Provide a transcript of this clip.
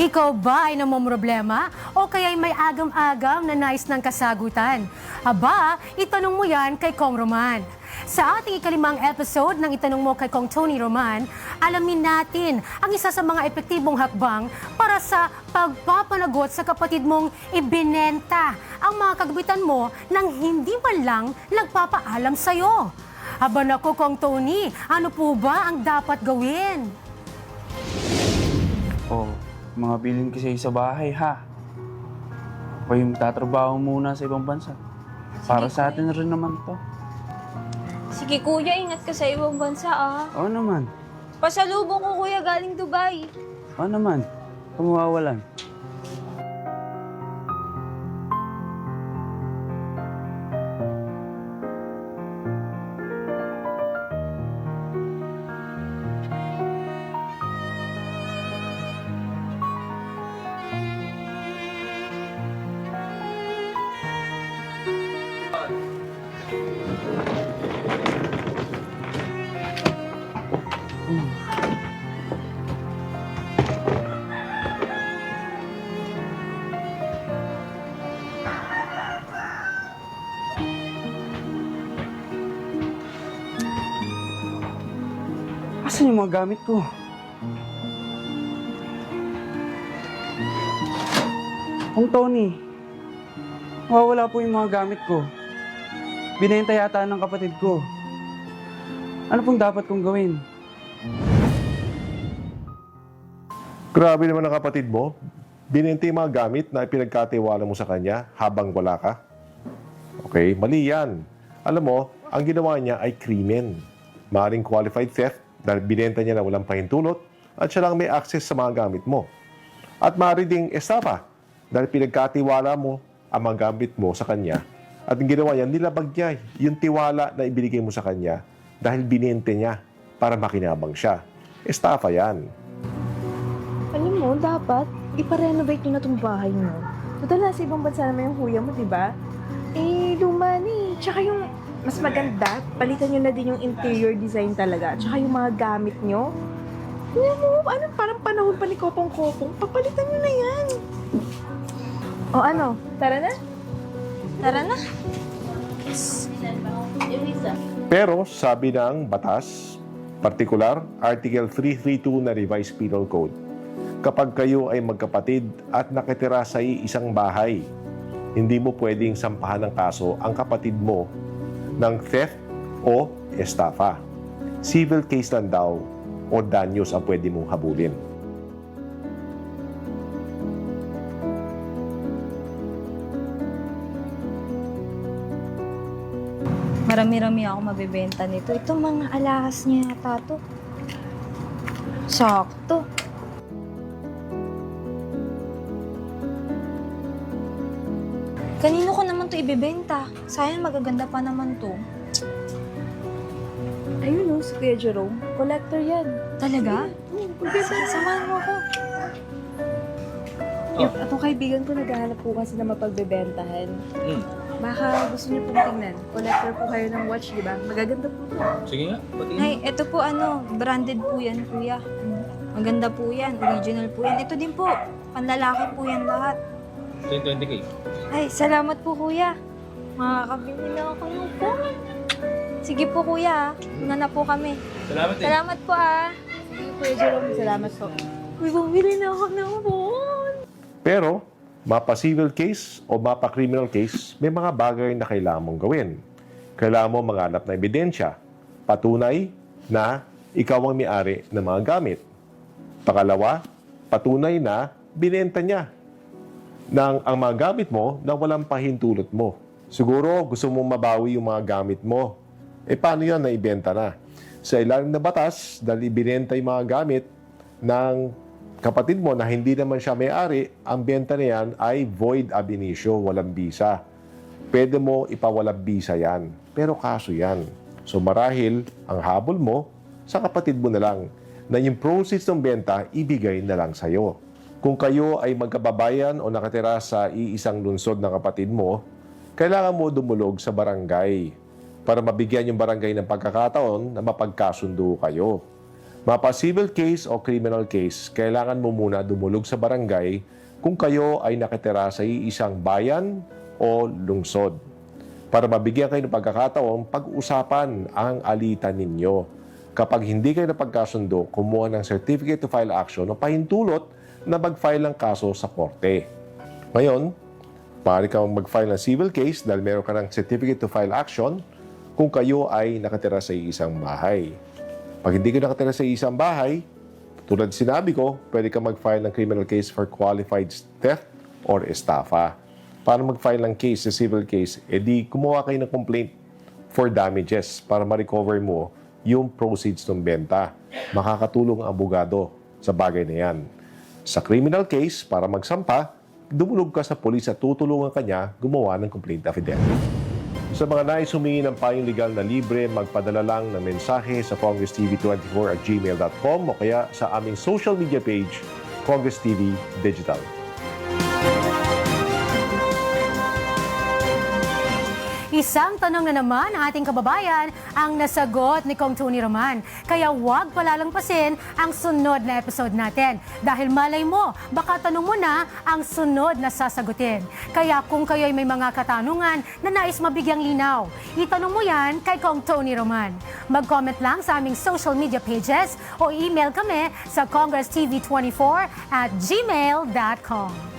Ikaw ba ay namomroblema o kaya'y may agam-agam na nais ng kasagutan? Aba, itanong mo yan kay Kong Roman. Sa ating ikalimang episode ng Itanong Mo kay Kong Tony Roman, alamin natin ang isa sa mga epektibong hakbang para sa pagpapanagot sa kapatid mong ibinenta ang mga kagamitan mo nang hindi man lang nagpapaalam sa'yo. Aba naku, Kong Tony, ano po ba ang dapat gawin? Mga bilhin kasi sa bahay, ha? Ako yung tatrabaho muna sa ibang bansa. Para sa atin rin naman to. Sige kuya, ingat ka sa ibang bansa ah. Oo naman. Pasalubong ko kuya galing Dubai. Oo naman. Kumuwawalan. Asan yung mga gamit ko? Kung Tony, mawawala po yung mga gamit ko. Binenta yata ng kapatid ko. Ano pong dapat kong gawin? Grabe naman ang kapatid mo. Binenta yung mga gamit na ipinagkatiwala mo sa kanya habang wala ka. Okay, mali yan. Alam mo, ang ginawa niya ay krimen. Maaaring qualified theft dahil binenta niya na walang pahintulot at siya lang may access sa mga gamit mo. At maaari ding estafa dahil pinagkatiwala mo ang mga gamit mo sa kanya at ang ginawa niya, nilabag niya yung tiwala na ibinigay mo sa kanya dahil binente niya para makinabang siya. Estafa yan. Alam mo, dapat iparenovate nyo na itong bahay mo. Total, nasa ibang bansa naman yung kuya mo, di ba? Eh, luma na eh. Tsaka yung mas maganda, palitan nyo na din yung interior design talaga. Tsaka yung mga gamit nyo. Alam mo, ano, parang panahon pa ni Kopong-Kopong. Papalitan nyo na yan. O ano, tara na? Tara na. Pero sabi ng batas, partikular, Article 332 na Revised Penal Code, kapag kayo ay magkapatid at nakitira sa isang bahay, hindi mo pwedeng sampahan ng kaso ang kapatid mo ng theft o estafa. Civil case lang daw o danyos ang pwede mong habulin. Marami-rami ako mabibenta nito. Ito mga alahas niya yata to. Sakto. Kanino ko naman to ibebenta? Sayang magaganda pa naman to. Ayun o, si Kuya Jerome. Collector yan. Talaga? Sige, samahan mo ako. Itong kaibigan ko naghahanap po kasi na mapagbebentahan. Baka gusto niyo pong tingnan. Collector po kayo ng watch, di ba? Magaganda po to. Sige nga, patingin. Ay, ito po branded po yan, kuya. Maganda po yan, original po yan. Ito din po, panlalaki po yan lahat. 20k. Ay, salamat po kuya. Makakabili na ako ng phone. Sige po kuya, una na po kami. Salamat eh. Salamat po ah. Sige, Kuya Jerome, salamat po. Uy, bumili na ako ng phone. Pero, mapa-civil case o mapa-criminal case, may mga bagay na kailangan mong gawin. Kailangan mo manghanap na ebidensya, patunay na ikaw ang may-ari ng mga gamit. Pangalawa, patunay na binenta niya ng ang mga gamit mo na walang pahintulot mo. Siguro gusto mong mabawi yung mga gamit mo. Paano yan na ibenta na? Sa ilalim na batas, dahil ibinenta yung mga gamit ng kapatid mo na hindi naman siya may-ari, ang benta na yan ay void ab initio, walang bisa. Pwede mo ipawalang bisa yan. Pero kaso yan. So marahil, ang habol mo, sa kapatid mo na lang, na yung proceeds ng benta, ibigay na lang sa'yo. Kung kayo ay magkababayan o nakatira sa iisang lungsod ng kapatid mo, kailangan mo dumulog sa barangay para mabigyan yung barangay ng pagkakataon na mapagkasundo kayo. Mapa civil case o criminal case, kailangan mo muna dumulog sa barangay kung kayo ay nakatira sa iisang bayan o lungsod para mabigyan kayo ng pagkakataong pag-usapan ang alitan ninyo. Kapag hindi kayo napagkasundo, kumuha ng certificate to file action o pahintulot na mag-file ng kaso sa korte. Ngayon, maaari kang mag-file ng civil case dahil meron ka ng certificate to file action kung kayo ay nakatira sa isang bahay. Pag hindi ka nakatira sa isang bahay, tulad sinabi ko, pwede ka mag-file ng criminal case for qualified theft or estafa. Para mag-file ng case sa civil case, edi kumuha kayo ng complaint for damages para ma-recover mo yung proceeds ng benta. Makakatulong ang abogado sa bagay na yan. Sa criminal case, para magsampa, dumulog ka sa polis at tutulungan ka niya gumawa ng complaint affidavit. Sa mga nais humingi ng payong legal na libre, magpadala lang ng mensahe sa congresstv24@gmail.com o kaya sa aming social media page, Congress TV Digital. Isang tanong na naman ng ating kababayan ang nasagot ni Kong Tony Roman. Kaya huwag palalampasin ang sunod na episode natin. Dahil malay mo, baka tanong mo na ang sunod na sasagutin. Kaya kung kayo'y may mga katanungan na nais mabigyang linaw, itanong mo yan kay Kong Tony Roman. Mag-comment lang sa aming social media pages o email kami sa congresstv24@gmail.com.